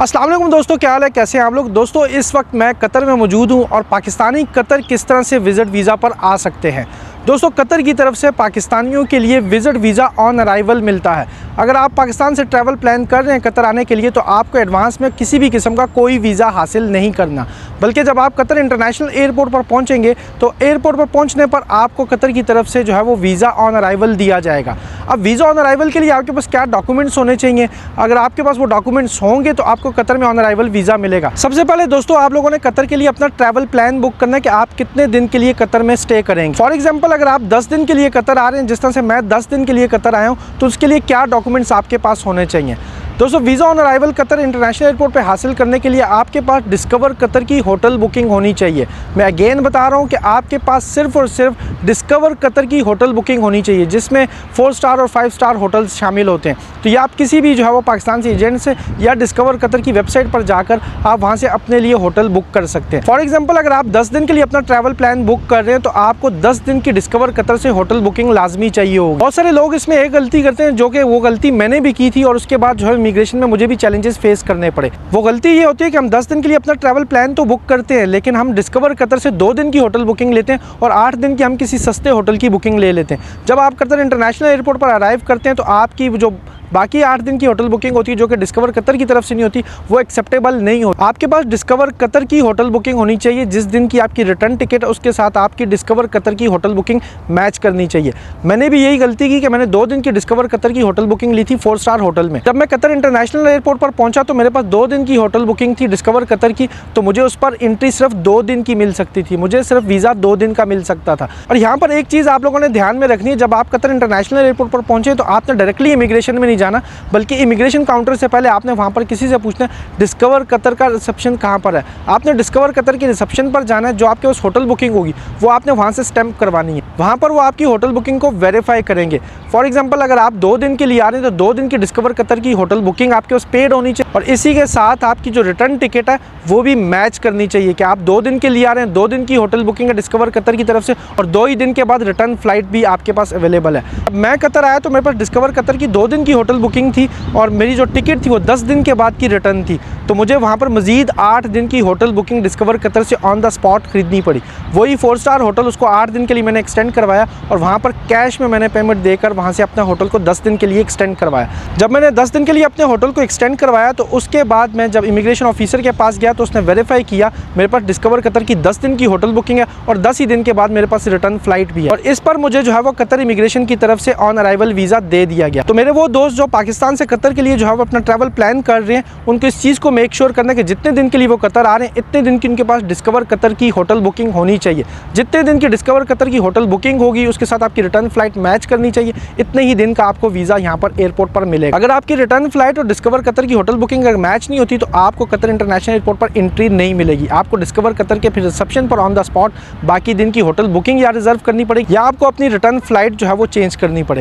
अस्सलाम वालेकुम दोस्तों, क्या हाल है, कैसे हैं आप लोग। दोस्तों इस वक्त मैं कतर में मौजूद हूं और पाकिस्तानी कतर किस तरह से विज़िट वीज़ा पर आ सकते हैं। दोस्तों कतर की तरफ से पाकिस्तानियों के लिए विज़िट वीज़ा ऑन अराइवल मिलता है। अगर आप पाकिस्तान से ट्रैवल प्लान कर रहे हैं कतर आने के लिए तो आपको एडवांस में किसी भी किस्म का कोई वीज़ा हासिल नहीं करना, बल्कि जब आप कतर इंटरनेशनल एयरपोर्ट पर पहुंचेंगे तो एयरपोर्ट पर पहुंचने पर आपको कतर की तरफ से जो है वो वीज़ा ऑन अराइवल दिया जाएगा। अब वीज़ा ऑन अराइवल के लिए आपके पास क्या डॉक्यूमेंट्स होने चाहिए, अगर आपके पास वो डॉक्यूमेंट्स होंगे तो आपको कतर में ऑन अराइवल वीज़ा मिलेगा। सबसे पहले दोस्तों आप लोगों ने कतर के लिए अपना ट्रैवल प्लान बुक करना है कि आप कितने दिन के लिए कतर में स्टे करेंगे। फॉर एग्जाम्पल अगर आप 10 दिन के लिए कतर आ रहे हैं, जिस तरह से मैं 10 दिन के लिए कतर आया हूँ, तो उसके लिए क्या डॉक्यूमेंट्स आपके पास होने चाहिए। दोस्तों visa on arrival Qatar international airport पे हासिल करने के लिए आपके पास डिस्कवर कतर की होटल बुकिंग होनी चाहिए। मैं अगेन बता रहा हूँ कि आपके पास सिर्फ और सिर्फ डिस्कवर कतर की होटल बुकिंग होनी चाहिए, जिसमें 4 स्टार और 5 स्टार होटल्स शामिल होते हैं। तो ये आप किसी भी जो है वो पाकिस्तान से एजेंट से या डिस्कवर कतर की वेबसाइट पर जाकर आप वहाँ से अपने लिए होटल बुक कर सकते हैं। फॉर एग्जाम्पल अगर आप 10 दिन के लिए अपना ट्रैवल प्लान बुक कर रहे हैं तो आपको 10 दिन की डिस्कवर कतर से होटल बुकिंग लाजमी चाहिए होगी। बहुत सारे लोग इसमें एक गलती करते हैं, जो कि वो गलती मैंने भी की थी और उसके बाद जो है इमिग्रेशन में मुझे भी चैलेंजेस फेस करने पड़े। वो गलती ये होती है कि हम 10 दिन के लिए अपना ट्रैवल प्लान तो बुक करते हैं, लेकिन हम डिस्कवर कतर से 2 दिन की होटल बुकिंग लेते हैं और 8 दिन की हम किसी सस्ते होटल की बुकिंग ले लेते हैं। जब आप कतर इंटरनेशनल एयरपोर्ट पर अराइव करते हैं तो आपकी जो बाकी 8 दिन की होटल बुकिंग होती है, जो कि डिस्कवर कतर की तरफ से नहीं होती, वो एक्सेप्टेबल नहीं होती। आपके पास डिस्कवर कतर की होटल बुकिंग होनी चाहिए। जिस दिन की आपकी रिटर्न टिकट है उसके साथ आपकी डिस्कवर कतर की होटल बुकिंग मैच करनी चाहिए। मैंने भी यही गलती की कि मैंने 2 दिन की डिस्कवर कतर की होटल बुकिंग ली थी 4 स्टार होटल में। जब मैं कतर इंटरनेशनल एयरपोर्ट पर पहुंचा तो मेरे पास 2 दिन की होटल बुकिंग थी डिस्कवर कतर की, तो मुझे उस पर एंट्री सिर्फ 2 दिन की मिल सकती थी, मुझे सिर्फ वीज़ा 2 दिन का मिल सकता था। और यहाँ पर एक चीज़ आप लोगों ने ध्यान में रखनी है, जब आप कतर इंटरनेशनल एयरपोर्ट पर पहुंचे तो आपने डायरेक्टली इमिग्रेशन में नहीं जाना, बल्कि इमिग्रेशन काउंटर से पहले आपने वहाँ पर किसी से पूछना है डिस्कवर कतर का रिसेप्शन कहाँ पर है। आपने डिस्कवर कतर के रिसेप्शन पर जाना है, जो आपके उस होटल बुकिंग होगी वो आपने वहाँ से स्टैंप करवानी है। वहाँ पर वो आपकी होटल बुकिंग को वेरीफाई करेंगे। फॉर एग्जांपल अगर आप 2 दिन के लिए आ रहे हैं तो 2 दिन की डिस्कवर कतर की होटल बुकिंग आपके उस पेड होनी चाहिए और इसी के साथ आपकी जो रिटर्न टिकट है वो भी मैच करनी चाहिए कि आप 2 दिन के लिए आ रहे हैं, 2 दिन की होटल बुकिंग है डिस्कवर कतर की तरफ से और 2 ही दिन के बाद रिटर्न फ्लाइट भी आपके पास अवेलेबल है। अब मैं कतर आया तो मेरे पास डिस्कवर कतर की 2 दिन की होटल बुकिंग थी और मेरी जो टिकट थी वो 10 दिन के बाद की रिटर्न थी, तो मुझे वहाँ पर मजीद 8 दिन की होटल बुकिंग डिस्कवर कतर से ऑन द स्पॉट खरीदनी पड़ी। वही 4 स्टार होटल उसको 8 दिन के लिए मैंने एक्सटेंड करवाया और वहाँ पर कैश में मैंने पेमेंट देकर वहाँ से अपने होटल को 10 दिन के लिए एक्सटेंड करवाया। जब मैंने 10 दिन के लिए अपने होटल को एक्सटेंड करवाया तो उसके बाद मैं जब इमिग्रेशन ऑफिसर के पास गया तो उसने वेरीफाई किया मेरे पास डिस्कवर कतर की 10 दिन की होटल बुकिंग है और 10 ही दिन के बाद मेरे पास रिटर्न फ्लाइट भी है और इस पर मुझे जो है वो कतर इमिग्रेशन की तरफ से ऑन अराइवल वीज़ा दे दिया गया। तो मेरे वो दोस्त जो पाकिस्तान से कतर के लिए जो है वो अपना ट्रैवल प्लान कर रहे हैं, उनको इस चीज़ को मेक श्योर करना कि जितने दिन के लिए वो कतर आ रहे हैं इतने दिन की उनके पास डिस्कवर कतर की होटल बुकिंग होनी चाहिए। जितने दिन की डिस्कवर कतर की होटल बुकिंग होगी उसके साथ आपकी रिटर्न फ्लाइट मैच करनी चाहिए, इतने ही दिन का आपको वीज़ा यहाँ पर एयरपोर्ट पर मिलेगा। अगर आपकी रिटर्न फ्लाइट और डिस्कवर कतर की होटल बुकिंग अगर मैच नहीं होती तो आपको कतर इंटरनेशनल एयरपोर्ट पर एंट्री नहीं मिलेगी। आपको डिस्कवर कतर के फिर रिसेप्शन पर ऑन द स्पॉट बाकी दिन की होटल बुकिंग या रिजर्व करनी पड़ेगी या आपको अपनी रिटर्न फ्लाइट जो है वो चेंज करनी पड़ेगी।